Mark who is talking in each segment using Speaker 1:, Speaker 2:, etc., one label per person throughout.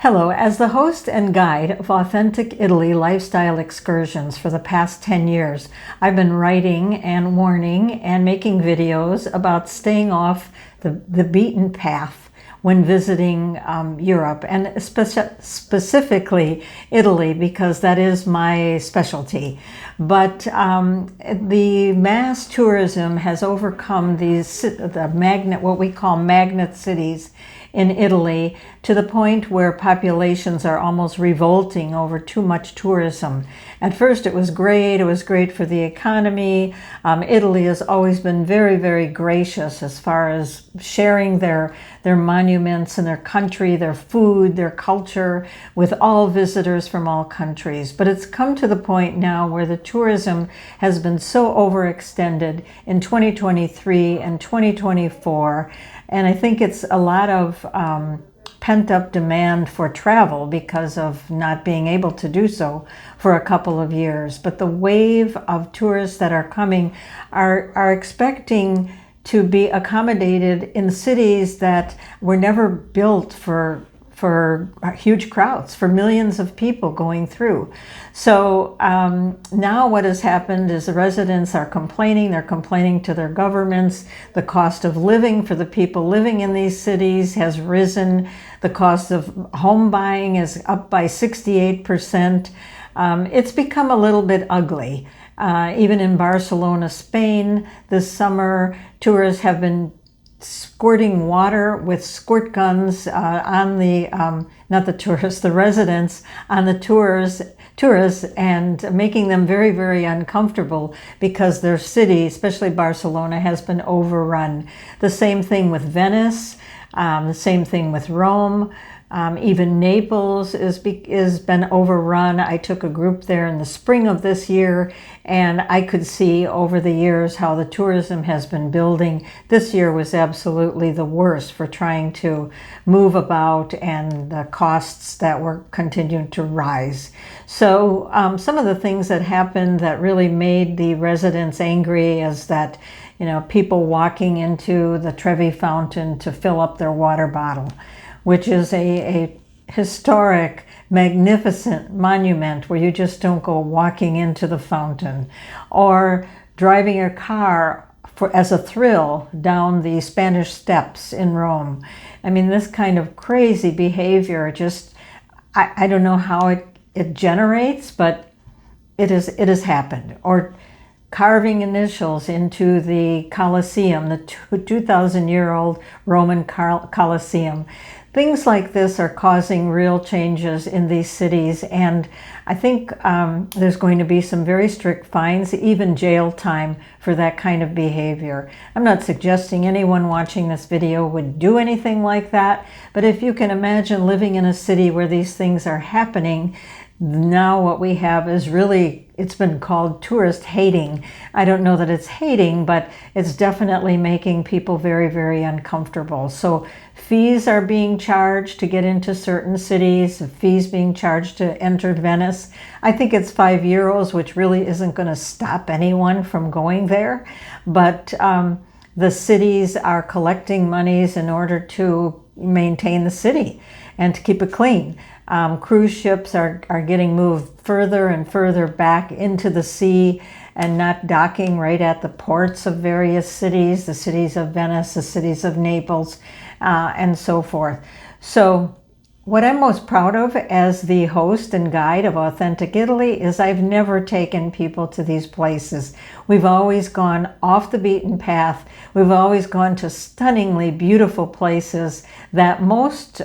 Speaker 1: Hello, as the host and guide of Authentic Italy Lifestyle Excursions for the past 10 years, I've been writing and warning and making videos about staying off the beaten path when visiting Europe, and specifically Italy, because that is my specialty. But the mass tourism has overcome what we call magnet cities in Italy, to the point where populations are almost revolting over too much tourism. At first it was great for the economy. Italy has always been very, very gracious as far as sharing their monuments and their country, their food, their culture with all visitors from all countries. But it's come to the point now where the tourism has been so overextended in 2023 and 2024, and I think it's a lot of pent-up demand for travel because of not being able to do so for a couple of years. But the wave of tourists that are coming are expecting to be accommodated in cities that were never built for huge crowds, for millions of people going through. So now what has happened is the residents are complaining. They're complaining to their governments. The cost of living for the people living in these cities has risen. The cost of home buying is up by 68%. It's become a little bit ugly. Even in Barcelona, Spain, this summer, tourists have been squirting water with squirt guns on the, not the tourists, the residents, on the tourists, and making them very, very uncomfortable because their city, especially Barcelona, has been overrun. The same thing with Venice, the same thing with Rome. Even Naples has been overrun. I took a group there in the spring of this year, and I could see over the years how the tourism has been building. This year was absolutely the worst for trying to move about, and the costs that were continuing to rise. So some of the things that happened that really made the residents angry is that, people walking into the Trevi fountain to fill up their water bottle, which is a historic, magnificent monument where you just don't go walking into the fountain, or driving your car as a thrill down the Spanish Steps in Rome. I mean, this kind of crazy behavior I don't know how it generates, but it has happened. Or carving initials into the Colosseum, the 2,000-year-old Roman Colosseum. Things like this are causing real changes in these cities, and I think there's going to be some very strict fines, even jail time, for that kind of behavior. I'm not suggesting anyone watching this video would do anything like that, but if you can imagine living in a city where these things are happening, now what we have is really, it's been called tourist hating. I don't know that it's hating, but it's definitely making people very, very uncomfortable. So fees are being charged to get into certain cities, fees being charged to enter Venice. I think it's €5, which really isn't going to stop anyone from going there. But the cities are collecting monies in order to maintain the city and to keep it clean. Cruise ships are getting moved further and further back into the sea and not docking right at the ports of various cities, the cities of Venice, the cities of Naples, and so forth. So what I'm most proud of as the host and guide of Authentic Italy is I've never taken people to these places. We've always gone off the beaten path. We've always gone to stunningly beautiful places that most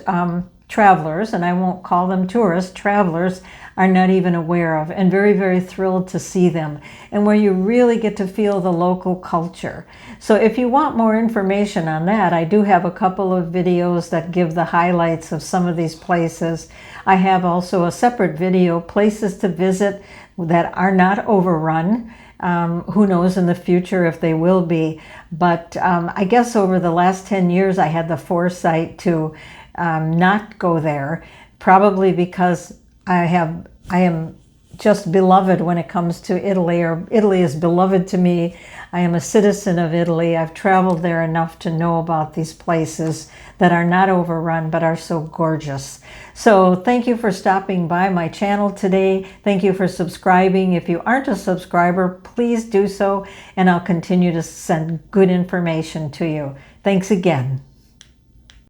Speaker 1: travelers, and I won't call them tourists, travelers, are not even aware of, and very, very thrilled to see them, and where you really get to feel the local culture. So if you want more information on that, I do have a couple of videos that give the highlights of some of these places. I have also a separate video, places to visit that are not overrun. Who knows in the future if they will be, but I guess over the last 10 years I had the foresight to not go there, probably because I am just beloved when it comes to Italy, or Italy is beloved to me. I am a citizen of Italy. I've traveled there enough to know about these places that are not overrun but are so gorgeous. So thank you for stopping by my channel today. Thank you for subscribing. If you aren't a subscriber, please do so, and I'll continue to send good information to you. Thanks again.